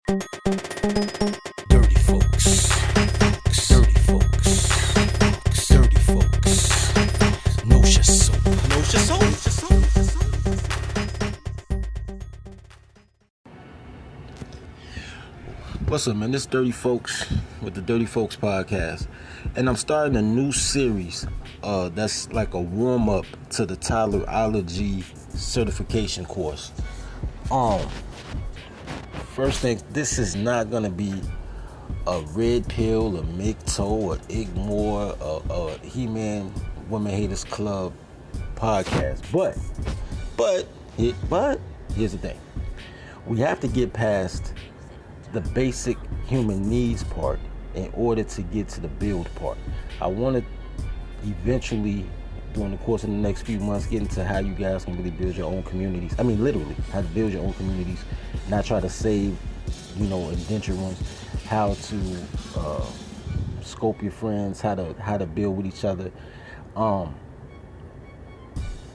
Dirty folks, dirty folks, dirty folks. No soap, no soap. What's up, man? This is Dirty Folks with the Dirty Folks podcast, and I'm starting a new series that's like a warm-up to the Toddlerology certification course. First thing, this is not gonna be a red pill, a MGTOW, a Ignore, a He-Man Women Haters Club podcast. But here's the thing: we have to get past the basic human needs part in order to get to the build part. I want to eventually, during the course of the next few months, get into how you guys can really build your own communities. I mean, literally, how to build your own communities, not try to save, indentured ones, how to scope your friends, how to build with each other.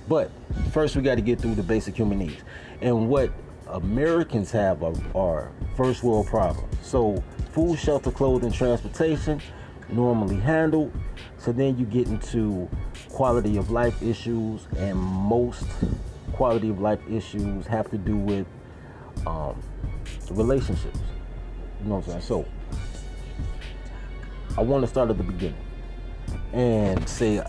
But first, we got to get through the basic human needs. And what Americans have are first world problems. So food, shelter, clothing, transportation, normally handled. So then you get into quality of life issues, and most quality of life issues have to do with relationships. You know what I'm saying? So I want to start at the beginning and say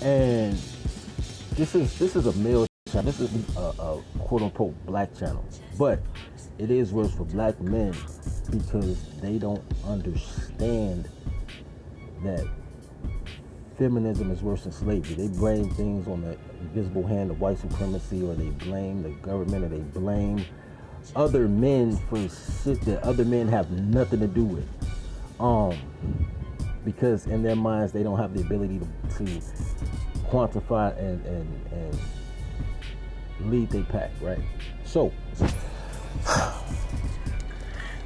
and this is a male channel. This is a quote unquote black channel, but it is worse for black men because they don't understand that feminism is worse than slavery. They blame things on the invisible hand of white supremacy, or they blame the government, or they blame other men for shit that other men have nothing to do with. Because in their minds they don't have the ability to quantify and lead their pack, right? So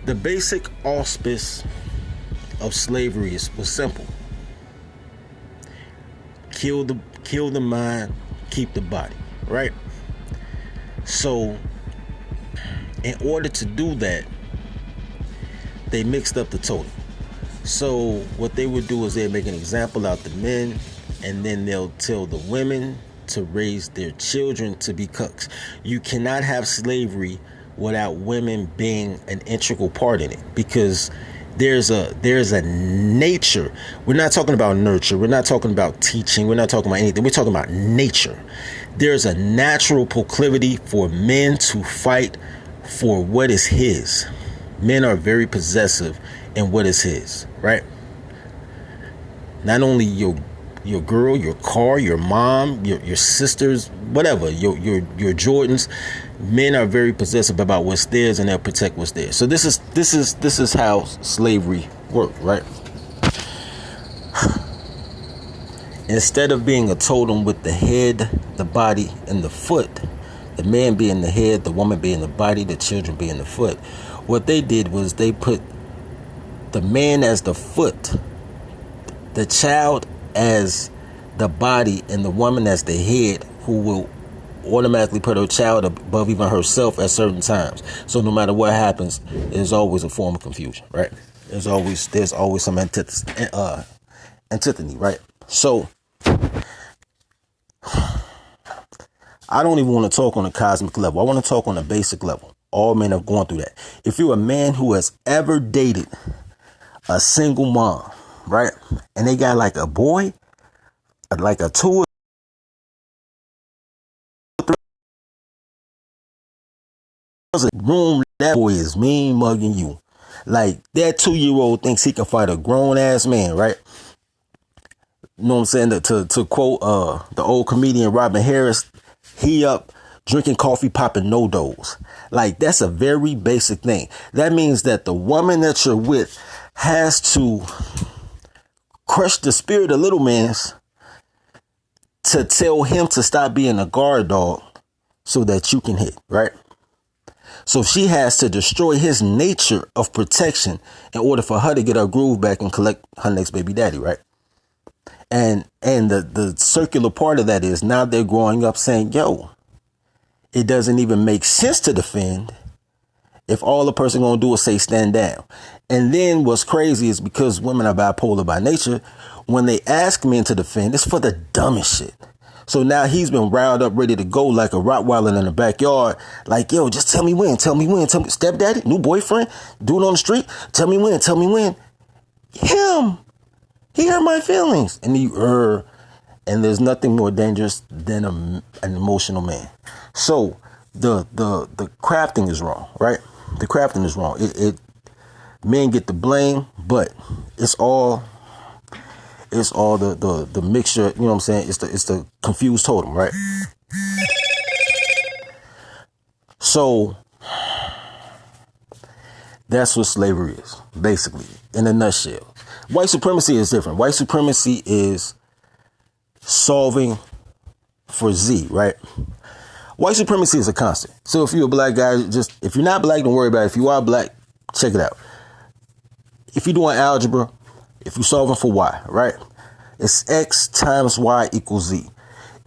the basic auspice of slavery was simple: kill the mind, keep the body, right? So in order to do that, they mixed up the totem. So what they would do is they'd make an example out the men, and then they'll tell the women to raise their children to be cooks. You cannot have slavery without women being an integral part in it, because there's a nature. We're not talking about nurture. We're not talking about teaching. We're not talking about anything. We're talking about nature. There's a natural proclivity for men to fight for what is his. Men are very possessive in what is his, right? Not only your girl, your car, your mom, your sisters, whatever, your Jordans. Men are very possessive about what's theirs, and they'll protect what's theirs. So this is how slavery worked, right? Instead of being a totem with the head, the body, and the foot, the man being the head, the woman being the body, the children being the foot, what they did was they put the man as the foot, the child as the body, and the woman as the head, who will automatically put her child above even herself at certain times. So no matter what happens, there's always a form of confusion, right? There's always some antipathy, right? So I don't even want to talk on a cosmic level. I want to talk on a basic level. All men have gone through that. If you're a man who has ever dated a single mom, right, and they got like a boy, like a 2 or 3 room, that boy is mean mugging you. Like, that 2-year-old thinks he can fight a grown ass man, right? You know what I'm saying? To quote the old comedian Robin Harris, he up drinking coffee, popping no-dos. Like, that's a very basic thing. That means that the woman that you're with has to crush the spirit of little man's to tell him to stop being a guard dog so that you can hit, right? So she has to destroy his nature of protection in order for her to get her groove back and collect her next baby daddy, right? And the circular part of that is now they're growing up saying, yo, it doesn't even make sense to defend if all the person gonna do is say stand down. And then what's crazy is because women are bipolar by nature, when they ask men to defend, it's for the dumbest shit. So now he's been riled up, ready to go like a Rottweiler in the backyard. Like, yo, just tell me when, tell me when, tell me, stepdaddy, new boyfriend, do it on the street, tell me when, tell me when. Him, he hurt my feelings. And and there's nothing more dangerous than an emotional man. So the crafting is wrong, right? The crafting is wrong. Men get the blame, but it's all the mixture, you know what I'm saying? It's the confused totem, right? So that's what slavery is, basically, in a nutshell. White supremacy is different. White supremacy is solving for Z, right? White supremacy is a constant. So if you're a black guy, if you're not black, don't worry about it. If you are black, check it out. If you're doing algebra, if you're solving for Y, right? It's X times Y equals Z.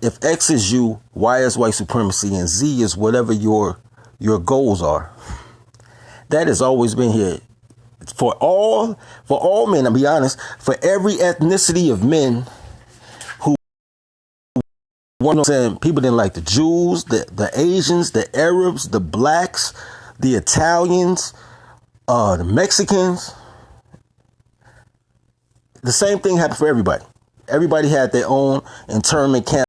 If X is you, Y is white supremacy, and Z is whatever your goals are. That has always been here. For all men, I'll be honest, for every ethnicity of men who, you know what I'm saying, people didn't like the Jews, the Asians, the Arabs, the blacks, the Italians, the Mexicans. The same thing happened for everybody. Everybody had their own internment camp.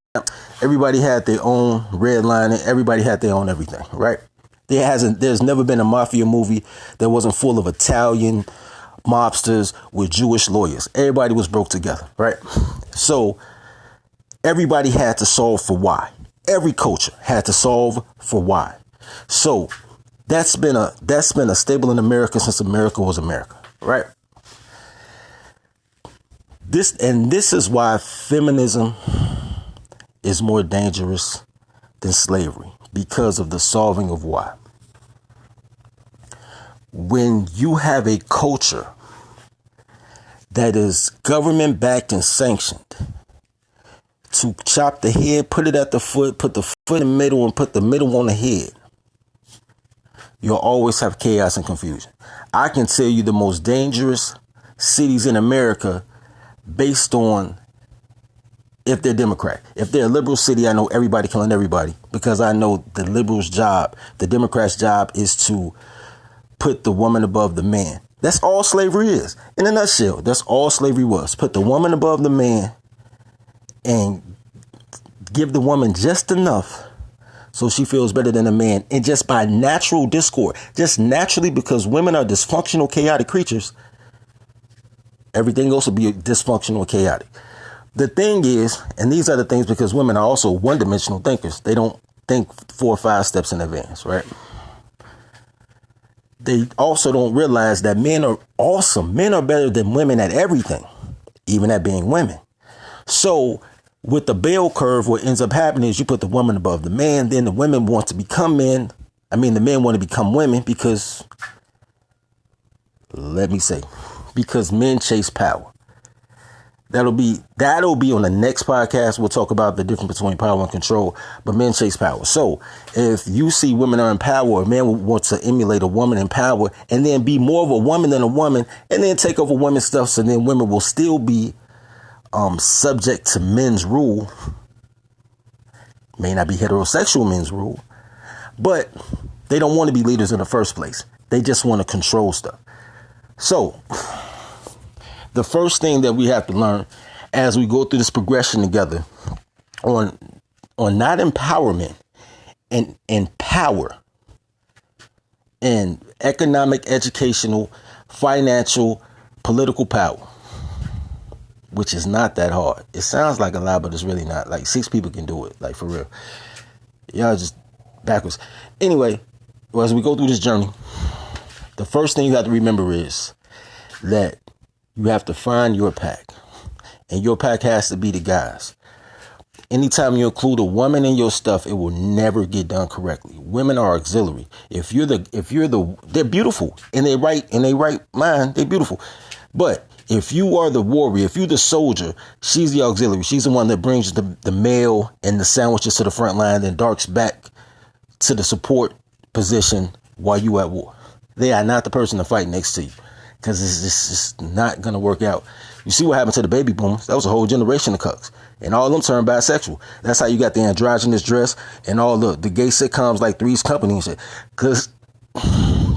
Everybody had their own redlining. Everybody had their own everything, right? There's never been a mafia movie that wasn't full of Italian mobsters with Jewish lawyers. Everybody was broke together, right? So everybody had to solve for Y. Every culture had to solve for Y. So that's been a staple in America since America was America, right? This is why feminism is more dangerous than slavery, because of the solving of why. When you have a culture that is government backed and sanctioned to chop the head, put it at the foot, put the foot in the middle, and put the middle on the head, you'll always have chaos and confusion. I can tell you the most dangerous cities in America based on if they're Democrat. If they're a liberal city, I know everybody killing everybody, because I know the liberals' job, the Democrats' job is to put the woman above the man. That's all slavery is. In a nutshell, that's all slavery was. Put the woman above the man and give the woman just enough so she feels better than a man. And just by natural discord, just naturally, because women are dysfunctional, chaotic creatures, everything else will be dysfunctional, chaotic. The thing is, and these are the things because women are also one-dimensional thinkers. They don't think 4 or 5 steps in advance, right? They also don't realize that men are awesome. Men are better than women at everything, even at being women. So with the bell curve, what ends up happening is you put the woman above the man. Then the women want to become men. The men want to become women because, because men chase power. That'll be on the next podcast. We'll talk about the difference between power and control, but men chase power. So if you see women are in power, a man will want to emulate a woman in power and then be more of a woman than a woman and then take over women's stuff. So then women will still be subject to men's rule. May not be heterosexual men's rule, but they don't want to be leaders in the first place. They just want to control stuff. So the first thing that we have to learn as we go through this progression together on not empowerment and power and economic, educational, financial, political power, which is not that hard. It sounds like a lot, but it's really not. Like 6 people can do it, like for real. Y'all just backwards. Anyway, as we go through this journey, the first thing you have to remember is that you have to find your pack, and your pack has to be the guys. Anytime you include a woman in your stuff, it will never get done correctly. Women are auxiliary. They're beautiful in their right mind. They're beautiful. But If you are the warrior, if you're the soldier, she's the auxiliary. She's the one that brings the mail and the sandwiches to the front line, then darks back to the support position while you at war. They are not the person to fight next to you, because it's just not going to work out. You see what happened to the baby boomers? That was a whole generation of cucks. And all of them turned bisexual. That's how you got the androgynous dress and all the gay sitcoms like Three's Company and shit. Because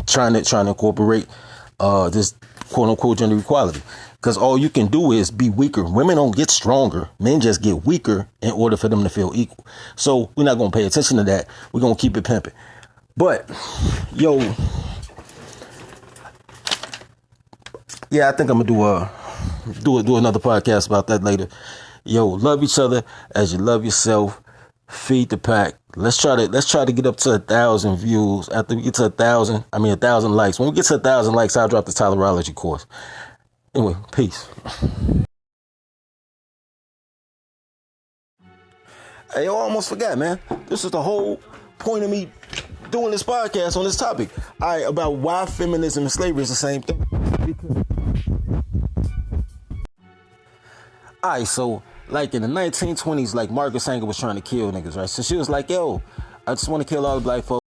trying to incorporate this quote unquote gender equality. Because all you can do is be weaker. Women don't get stronger. Men just get weaker in order for them to feel equal. So we're not going to pay attention to that. We're going to keep it pimping. But, yo, yeah, I think I'm going to do another podcast about that later. Yo, love each other as you love yourself. Feed the pack. Let's try to get up to 1,000 views. After we get to 1,000 likes. When we get to 1,000 likes, I'll drop the Toddlerology course. Anyway, peace. Hey, I almost forgot, man. This is the whole point of me doing this podcast on this topic. About why feminism and slavery is the same thing. So like in the 1920s, like Margaret Sanger was trying to kill niggas, right? So she was like, yo, I just want to kill all the black folks.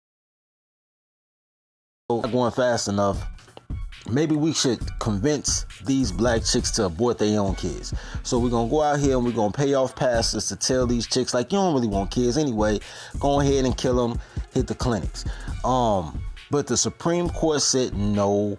Not going fast enough. Maybe we should convince these black chicks to abort their own kids. So we're going to go out here and we're going to pay off pastors to tell these chicks, like, you don't really want kids anyway. Go ahead and kill them. Hit the clinics. But the Supreme Court said no.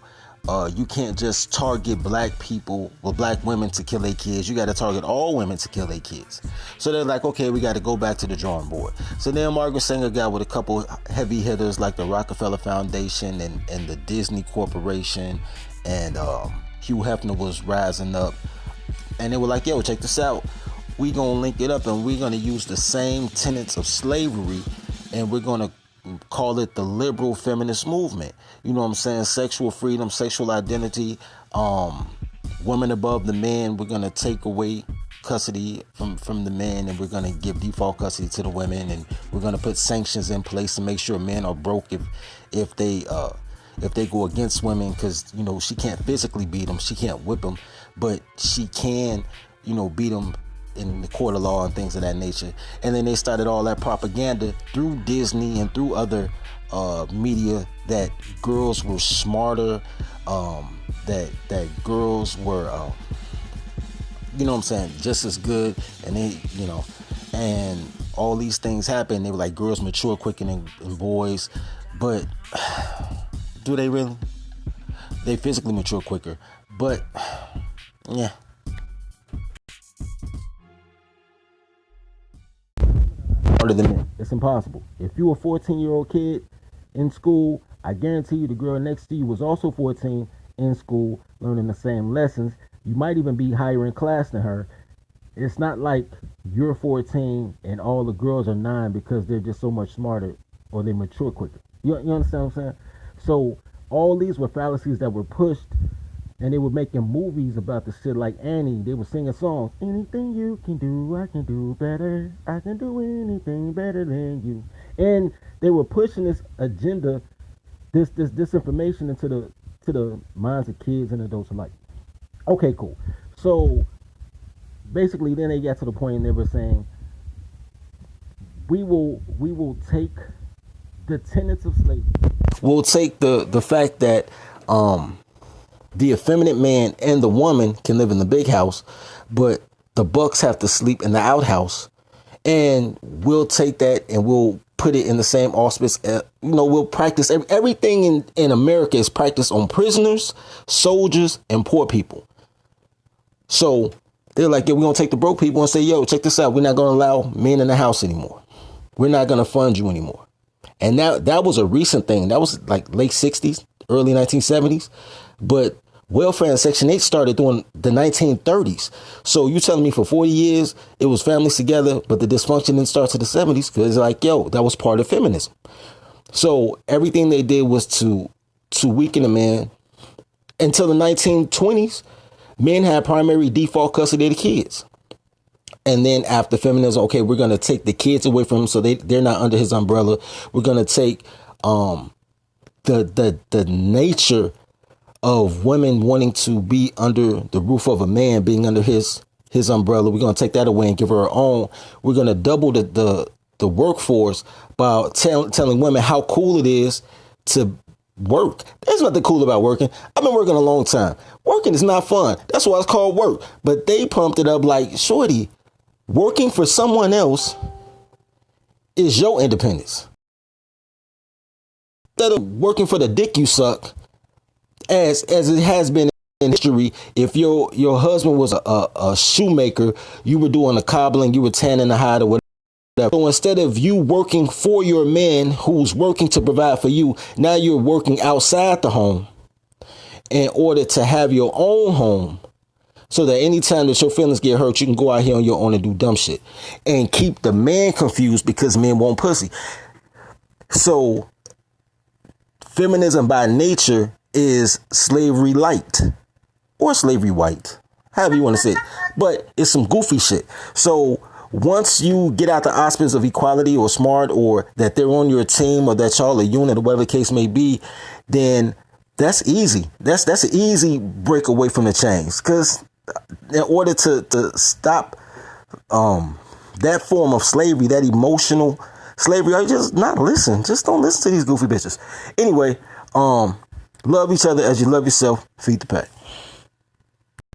You can't just target black people or black women to kill their kids. You got to target all women to kill their kids. So they're like, okay, we got to go back to the drawing board. So then Margaret Sanger got with a couple heavy hitters like the Rockefeller Foundation and the Disney Corporation, and Hugh Hefner was rising up, and they were like, yo, check this out. We gonna link it up and we're gonna use the same tenets of slavery, and we're gonna call it the liberal feminist movement. You know what I'm saying? Sexual freedom, sexual identity, women above the men. We're going to take away custody from the men, and we're going to give default custody to the women, and we're going to put sanctions in place to make sure men are broke if they go against women, because, you know, she can't physically beat them, she can't whip them, but she can, you know, beat them in the court of law and things of that nature. And then they started all that propaganda through Disney and through other media that girls were smarter, that girls were you know what I'm saying, just as good, and they, you know, and all these things happen. They were like, girls mature quicker than boys, but do they really? They physically mature quicker, but yeah. Harder than men. It's impossible. If you're a 14-year-old kid in school, I guarantee you the girl next to you was also 14 in school, learning the same lessons. You might even be higher in class than her. It's not like you're 14 and all the girls are 9 because they're just so much smarter or they mature quicker. You understand what I'm saying? So all these were fallacies that were pushed, and they were making movies about the shit like Annie. They were singing songs. Anything you can do, I can do better. I can do anything better than you. And they were pushing this agenda, this disinformation into the minds of kids and adults alike. Okay, cool. So basically, then they got to the point and they were saying, we will take the tenets of slavery. We'll take the fact that the effeminate man and the woman can live in the big house, but the bucks have to sleep in the outhouse. And we'll take that and we'll put it in the same auspice. We'll practice everything in America is practiced on prisoners, soldiers, and poor people. So they're like, yeah, we're going to take the broke people and say, yo, check this out. We're not going to allow men in the house anymore. We're not going to fund you anymore. And that was a recent thing. That was like late 60s, early 1970s. But welfare and Section 8 started during the 1930s. So you telling me for 40 years it was families together, but the dysfunction didn't start to the 70s? Because it's like, yo, that was part of feminism. So everything they did was to weaken a man. Until the 1920s, men had primary default custody of the kids. And then after feminism, okay, we're going to take the kids away from him so they're not under his umbrella. We're going to take the nature of women wanting to be under the roof of a man, being under his umbrella. We're going to take that away and give her own. We're going to double the workforce by telling women how cool it is to work. There's nothing cool about working. I've been working a long time. Working is not fun. That's why it's called work. But they pumped it up like, shorty, working for someone else is your independence. Instead of working for the dick you suck, as it has been in history, if your husband was a shoemaker, you were doing the cobbling, you were tanning the hide or whatever. So instead of you working for your man who's working to provide for you, now you're working outside the home in order to have your own home, so that anytime that your feelings get hurt, you can go out here on your own and do dumb shit and keep the man confused because men want pussy. So feminism by nature is slavery light or slavery white, however you want to say it. But it's some goofy shit. So once you get out the auspices of equality or smart, or that they're on your team, or that y'all a unit, or whatever the case may be, then that's easy. That's an easy break away from the chains. Because in order to stop that form of slavery, that emotional slavery, I just not listen. Just don't listen to these goofy bitches. Anyway, love each other as you love yourself. Feed the pack.